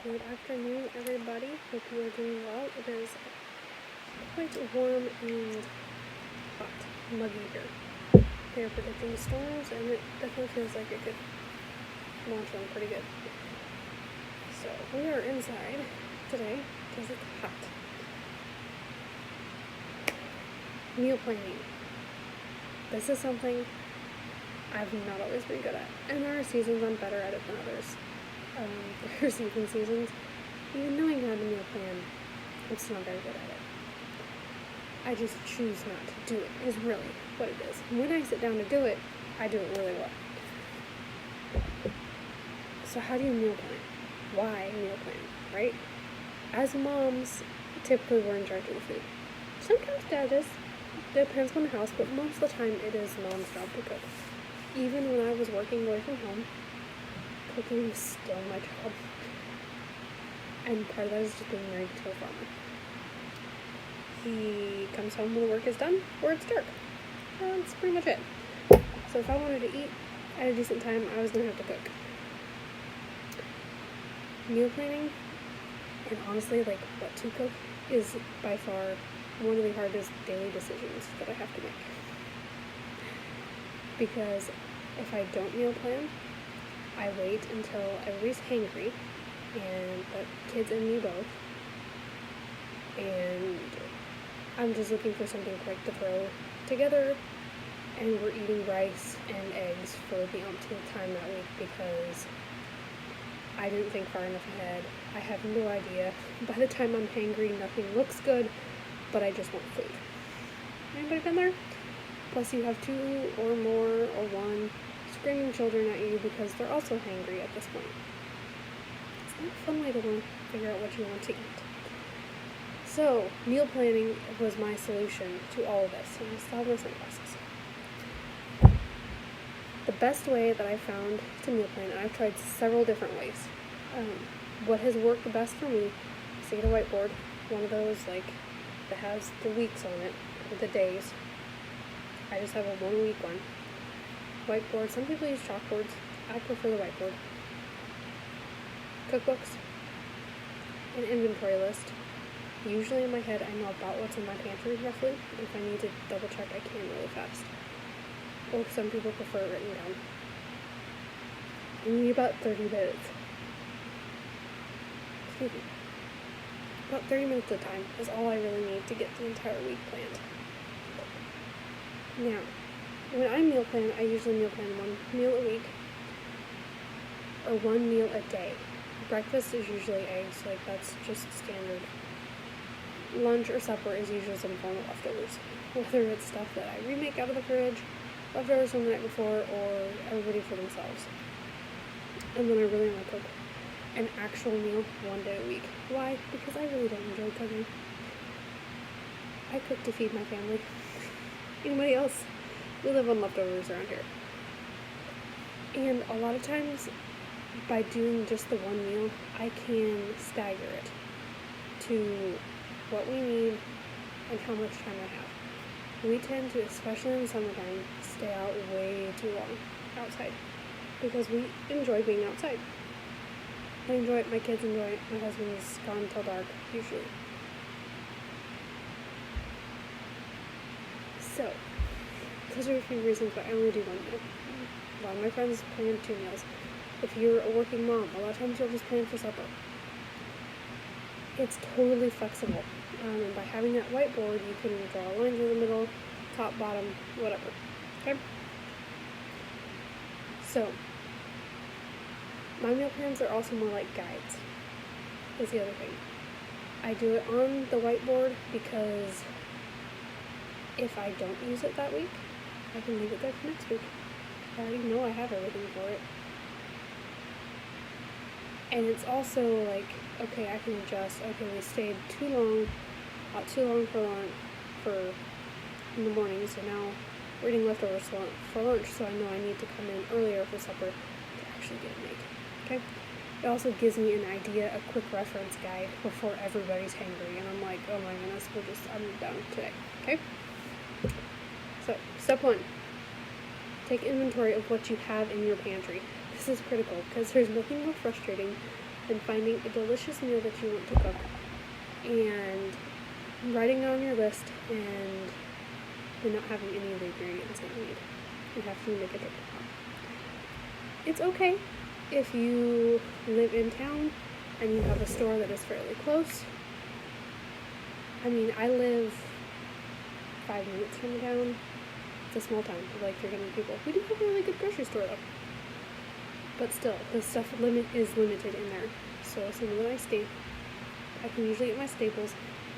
Good afternoon, everybody. Hope you are doing well. It is quite warm and hot, muggy here. They are predicting storms, and it definitely feels like it could launch one pretty good. So we are inside today because it's hot. Meal planning. This is something I've not always been good at, and there are seasons I'm better at it than others. There's even seasons, even knowing how to meal plan, I'm still not very good at it. I just choose not to do it, is really what it is. When I sit down to do it, I do it really well. So how do you meal plan? Why meal plan, right? As moms, typically we're in charge of the food. Sometimes dad is. Depends on the house, but most of the time it is mom's job to cook. Even when I was working away from home, cooking was still my job. And part of that is just being married to a farmer. He comes home when the work is done, or it's dark. That's pretty much it. So if I wanted to eat at a decent time, I was going to have to cook. Meal planning, and honestly, like what to cook, is by far one of the hardest daily decisions that I have to make. Because if I don't meal plan, I wait until everybody's hangry, and the kids and me both, and I'm just looking for something quick to throw together, and we're eating rice and eggs for the umpteenth time that week because I didn't think far enough ahead. I have no idea. By the time I'm hangry, nothing looks good, but I just want food. Anybody been there? Plus you have two or more or one screaming children at you because they're also hangry at this point. It's not a fun way to figure out what you want to eat. So, meal planning was my solution to all of this. And I still have my sunglasses. The best way that I found to meal plan, and I've tried several different ways. What has worked the best for me is to get a whiteboard, one of those like that has the weeks on it, or the days. I just have a 1 week one. Whiteboard. Some people use chalkboards. I prefer the whiteboard. Cookbooks. An inventory list. Usually in my head I know about what's in my pantry roughly. If I need to double check, I can really fast. Or some people prefer it written down. I need about 30 minutes. Excuse me. About 30 minutes at a time is all I really need to get the entire week planned. Now, when I meal plan, I usually meal plan 1 meal a week, or 1 meal a day. Breakfast is usually eggs, like that's just standard. Lunch or supper is usually some form of leftovers, whether it's stuff that I remake out of the fridge, leftovers from the night before, or everybody for themselves. And then I really want to cook an actual meal 1 day a week. Why? Because I really don't enjoy cooking. I cook to feed my family. Anybody else? We live on leftovers around here. And a lot of times, by doing just the 1 meal, I can stagger it to what we need and how much time I have. We tend to, especially in the summertime, stay out way too long outside because we enjoy being outside. I enjoy it, my kids enjoy it, my husband's gone till dark, usually. So, those are a few reasons why I only do 1 meal. A lot of my friends plan 2 meals. If you're a working mom, a lot of times you'll just plan for supper. It's totally flexible. And by having that whiteboard, you can draw lines in the middle, top, bottom, whatever. Okay? So, my meal plans are also more like guides, is the other thing. I do it on the whiteboard because if I don't use it that week, I can leave it there for next week. I already know I have everything for it. And it's also like, okay, I can adjust. Okay, we stayed too long for lunch, in the morning, so now we're eating leftovers for lunch, so I know I need to come in earlier for supper to actually get it made. Okay? It also gives me an idea, a quick reference guide before everybody's hangry, and I'm like, oh my goodness, I'm done today. Okay? So, step 1. Take inventory of what you have in your pantry. This is critical because there's nothing more frustrating then finding a delicious meal that you want to cook and writing down your list and then not having any of the ingredients that you need and have to make it at the top. It's okay if you live in town and you have a store that is fairly close. I mean, I live 5 minutes from the town. It's a small town of like 300 people. We do have a really good grocery store though. But still, the stuff is limited in there. So some of I can usually get my staples.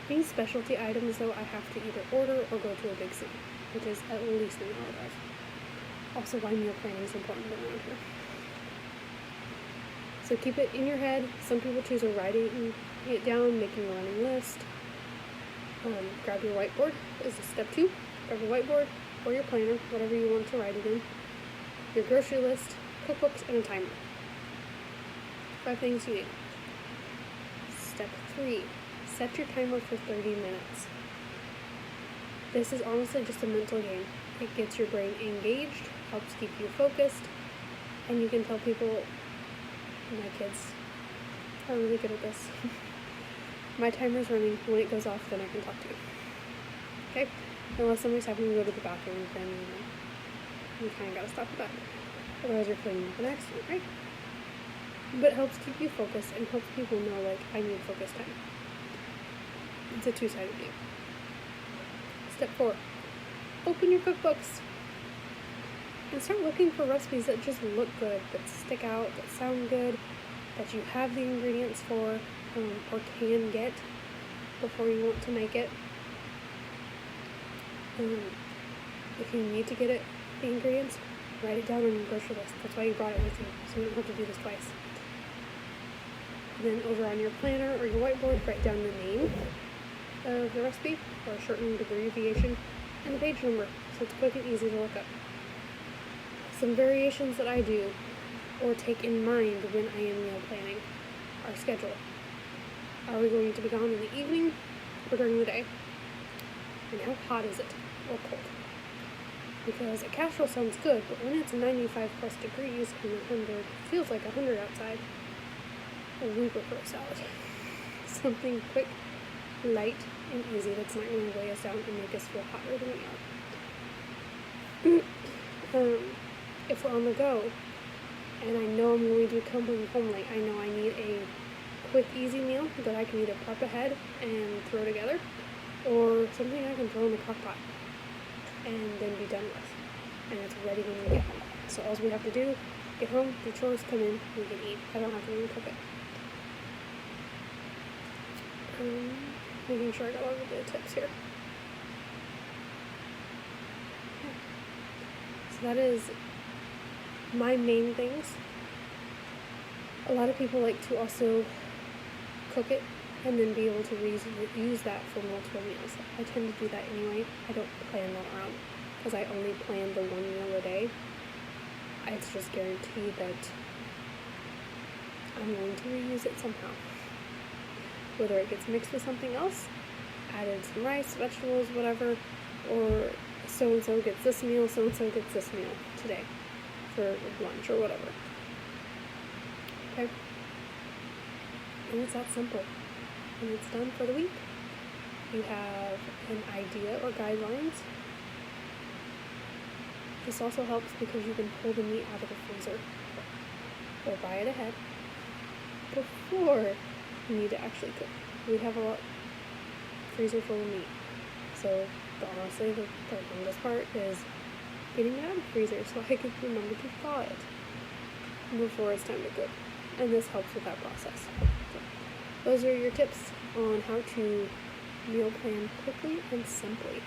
Any specialty items though, I have to either order or go to a big city, which is at least an hour drive. Also, why meal planning is important around here. So keep it in your head. Some people choose writing it down, making a running list. Grab your whiteboard is step 2. Grab your whiteboard or your planner, whatever you want to write it in. Your grocery list, cookbooks, and a timer. 5 things you need. Step 3. Set your timer for 30 minutes. This is honestly just a mental game. It gets your brain engaged, helps keep you focused, and you can tell people, my kids are really good at this. My timer's running. When it goes off, then I can talk to you. Okay? Unless somebody's having to go to the bathroom, then you kind of gotta stop at that. Otherwise, you're putting up an accident, right? But it helps keep you focused and helps people know, like, I need focus time. It's a 2-sided game. Step 4. Open your cookbooks. And start looking for recipes that just look good, that stick out, that sound good, that you have the ingredients for, or can get before you want to make it. If you need to get it, the ingredients, write it down on your grocery list. That's why you brought it with you, so you don't have to do this twice. Then over on your planner or your whiteboard, write down the name of the recipe, or a shortened abbreviation, and the page number, so it's quick and easy to look up. Some variations that I do or take in mind when I am meal planning are schedule. Are we going to be gone in the evening or during the day? And how hot is it or cold? Because a casserole sounds good, but when it's 95 plus degrees and 100 feels like 100 outside, we prefer a salad. Something quick, light, and easy that's not going to weigh us down and make us feel hotter than we are. If we're on the go, and I know I'm going to be coming home late, I know I need a quick, easy meal that I can either prep ahead and throw together, or something I can throw in the crock pot and then be done with. And it's ready when we get home. So all we have to do, get home, do chores, come in, we can eat. I don't have to even cook it. Making sure I got all of the tips here. So that is my main things. A lot of people like to also cook it and then be able to use that for multiple meals. I tend to do that anyway. I don't plan that around because I only plan the 1 meal a day. It's just guaranteed that I'm going to reuse it somehow. Whether it gets mixed with something else, added some rice, vegetables, whatever, or so-and-so gets this meal, so-and-so gets this meal today for lunch or whatever. Okay? And it's that simple. And it's done for the week. You have an idea or guidelines. This also helps because you can pull the meat out of the freezer or buy it ahead before you need to actually cook. We have a freezer full of meat. So honestly, the longest part is getting it out of the freezer so I can remember to thaw it before it's time to cook. And this helps with that process. So, those are your tips on how to meal plan quickly and simply.